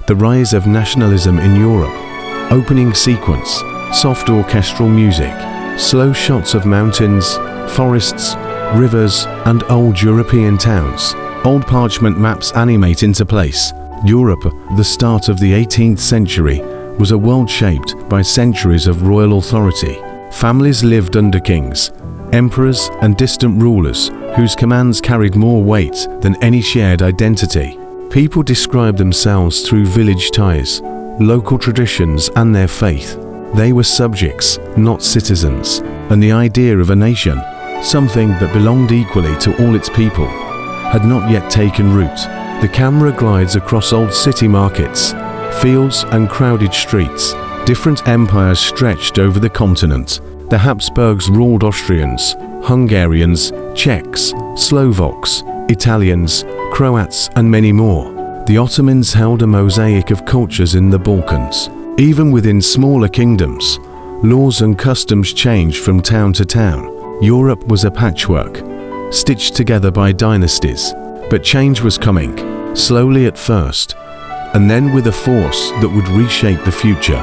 The rise of nationalism in Europe. Opening sequence, soft orchestral music, slow shots of mountains, forests, rivers, and old European towns. Old parchment maps animate into place. Europe, the start of the 18th century, was a world shaped by centuries of royal authority. Families lived under kings, emperors, and distant rulers whose commands carried more weight than any shared identity. People described themselves through village ties, local traditions, and their faith. They were subjects, not citizens, and the idea of a nation, something that belonged equally to all its people, had not yet taken root. The camera glides across old city markets, fields, and crowded streets. Different empires stretched over the continent. The Habsburgs ruled Austrians, Hungarians, Czechs, Slovaks, Italians, Croats, and many more. The Ottomans held a mosaic of cultures in the Balkans. Even within smaller kingdoms, laws and customs changed from town to town. Europe was a patchwork, stitched together by dynasties. But change was coming, slowly at first, and then with a force that would reshape the future.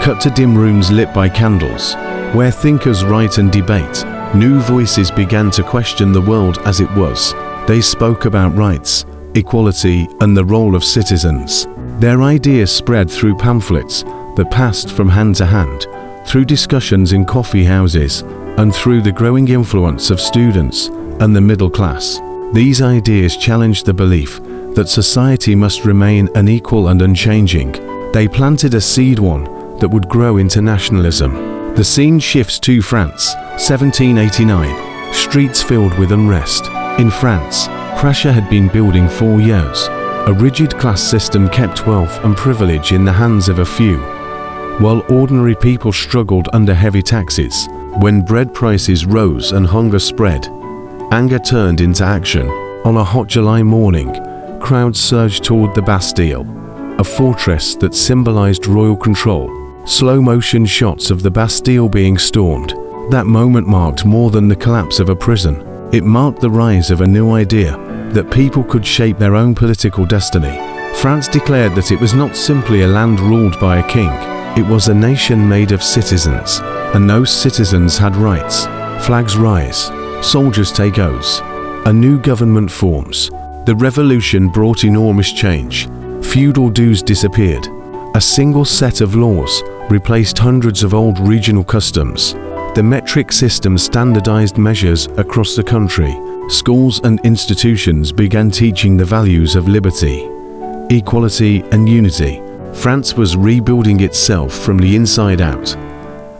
Cut to dim rooms lit by candles, where thinkers write and debate. New voices began to question the world as it was. They spoke about rights, equality, and the role of citizens. Their ideas spread through pamphlets that passed from hand to hand, through discussions in coffee houses, and through the growing influence of students and the middle class. These ideas challenged the belief that society must remain unequal and unchanging. They planted a seed that would grow into nationalism. The scene shifts to France, 1789, streets filled with unrest. In France, pressure had been building for years. A rigid class system kept wealth and privilege in the hands of a few, while ordinary people struggled under heavy taxes. When bread prices rose and hunger spread, anger turned into action. On a hot July morning, crowds surged toward the Bastille, a fortress that symbolized royal control. Slow-motion shots of the Bastille being stormed. That moment marked more than the collapse of a prison. It marked the rise of a new idea, that people could shape their own political destiny. France declared that it was not simply a land ruled by a king. It was a nation made of citizens, and those citizens had rights. Flags rise, soldiers take oaths, a new government forms. The revolution brought enormous change. Feudal dues disappeared. A single set of laws replaced hundreds of old regional customs. The metric system standardized measures across the country. Schools and institutions began teaching the values of liberty, equality, and unity. France was rebuilding itself from the inside out,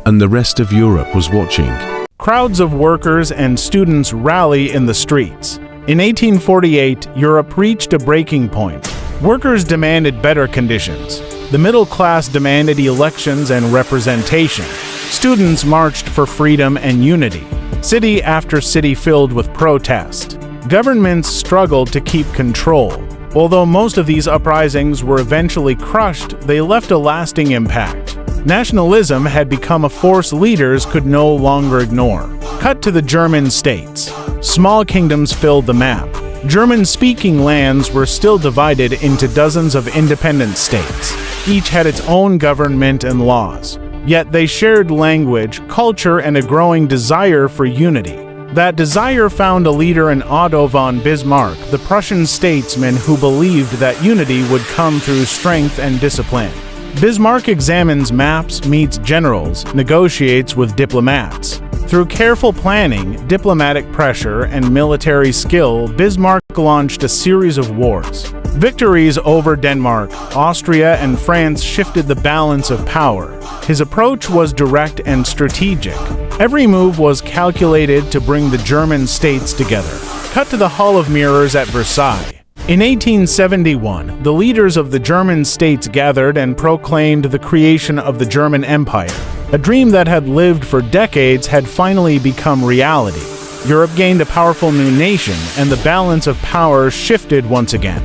and the rest of Europe was watching. Crowds of workers and students rally in the streets. In 1848, Europe reached a breaking point. Workers demanded better conditions. The middle class demanded elections and representation. Students marched for freedom and unity. City after city filled with protest. Governments struggled to keep control. Although most of these uprisings were eventually crushed, they left a lasting impact. Nationalism had become a force leaders could no longer ignore. Cut to the German states. Small kingdoms filled the map. German-speaking lands were still divided into dozens of independent states. Each had its own government and laws. Yet they shared language, culture, and a growing desire for unity. That desire found a leader in Otto von Bismarck, the Prussian statesman who believed that unity would come through strength and discipline. Bismarck examines maps, meets generals, negotiates with diplomats. Through careful planning, diplomatic pressure, and military skill, Bismarck launched a series of wars. Victories over Denmark, Austria, and France shifted the balance of power. His approach was direct and strategic. Every move was calculated to bring the German states together. Cut to the Hall of Mirrors at Versailles. In 1871, the leaders of the German states gathered and proclaimed the creation of the German Empire. A dream that had lived for decades had finally become reality. Europe gained a powerful new nation, and the balance of power shifted once again.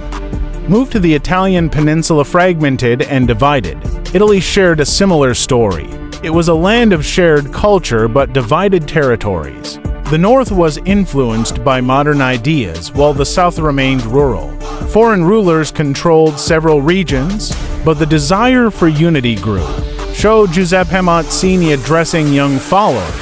Move to the Italian peninsula, fragmented and divided. Italy shared a similar story. It was a land of shared culture but divided territories. The North was influenced by modern ideas, while the South remained rural. Foreign rulers controlled several regions, but the desire for unity grew. Show Giuseppe Mazzini addressing young followers.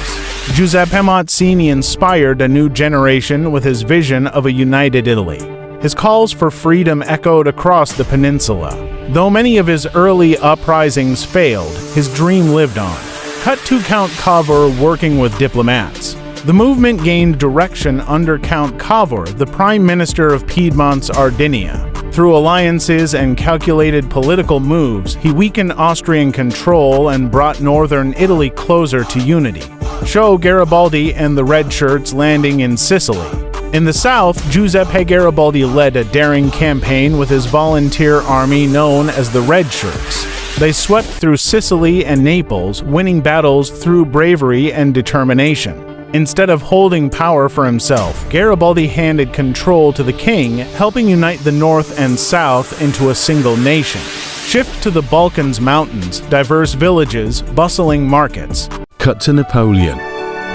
Giuseppe Mazzini inspired a new generation with his vision of a united Italy. His calls for freedom echoed across the peninsula. Though many of his early uprisings failed, his dream lived on. Cut to Count Cavour working with diplomats. The movement gained direction under Count Cavour, the Prime Minister of Piedmont's Sardinia. Through alliances and calculated political moves, he weakened Austrian control and brought northern Italy closer to unity. Show Garibaldi and the Red Shirts landing in Sicily. In the south, Giuseppe Garibaldi led a daring campaign with his volunteer army known as the Red Shirts. They swept through Sicily and Naples, winning battles through bravery and determination. Instead of holding power for himself, Garibaldi handed control to the king, helping unite the North and South into a single nation. Shift to the Balkans mountains, diverse villages, bustling markets. Cut to Napoleon,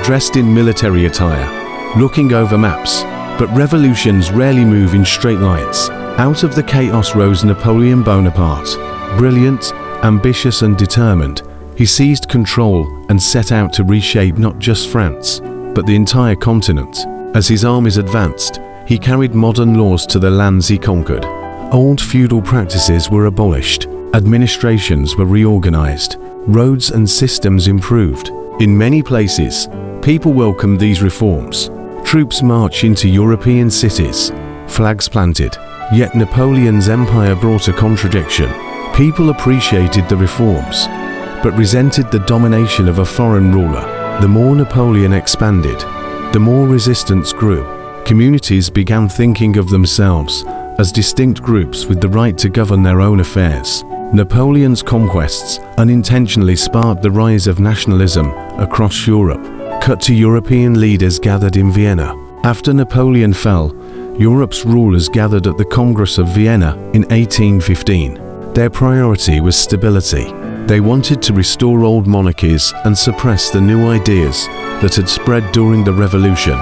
dressed in military attire, looking over maps. But revolutions rarely move in straight lines. Out of the chaos rose Napoleon Bonaparte. Brilliant, ambitious and determined, he seized control and set out to reshape not just France, but the entire continent. As his armies advanced, he carried modern laws to the lands he conquered. Old feudal practices were abolished, administrations were reorganized, roads and systems improved. In many places, people welcomed these reforms. Troops marched into European cities, flags planted. Yet Napoleon's empire brought a contradiction. People appreciated the reforms, but resented the domination of a foreign ruler. The more Napoleon expanded, the more resistance grew. Communities began thinking of themselves as distinct groups with the right to govern their own affairs. Napoleon's conquests unintentionally sparked the rise of nationalism across Europe. Cut to European leaders gathered in Vienna. After Napoleon fell, Europe's rulers gathered at the Congress of Vienna in 1815. Their priority was stability. They wanted to restore old monarchies and suppress the new ideas that had spread during the Revolution.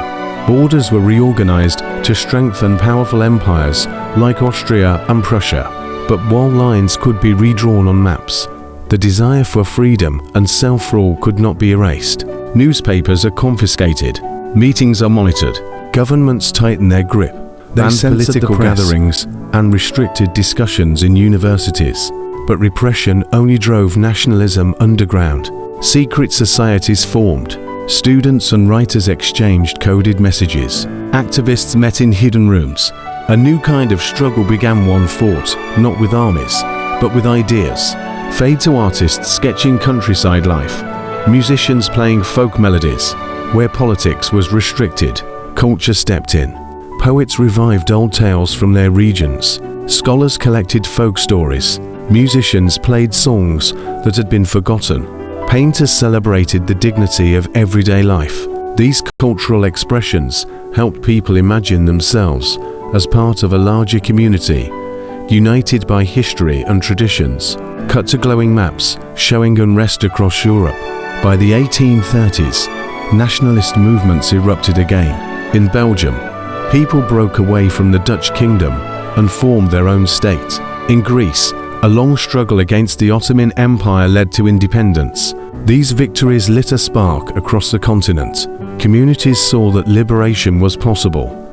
Borders were reorganized to strengthen powerful empires like Austria and Prussia. But while lines could be redrawn on maps, the desire for freedom and self-rule could not be erased. Newspapers are confiscated, meetings are monitored, governments tighten their grip. They censored political gatherings and restricted discussions in universities. But repression only drove nationalism underground. Secret societies formed. Students and writers exchanged coded messages. Activists met in hidden rooms. A new kind of struggle began. One fought, not with armies, but with ideas. Fade to artists sketching countryside life. Musicians playing folk melodies. Where politics was restricted, culture stepped in. Poets revived old tales from their regions. Scholars collected folk stories. Musicians played songs that had been forgotten. Painters celebrated the dignity of everyday life. These cultural expressions helped people imagine themselves as part of a larger community, united by history and traditions. Cut to glowing maps showing unrest across Europe. By the 1830s, nationalist movements erupted again. In Belgium, people broke away from the Dutch kingdom and formed their own state. In Greece, a long struggle against the Ottoman Empire led to independence. These victories lit a spark across the continent. Communities saw that liberation was possible.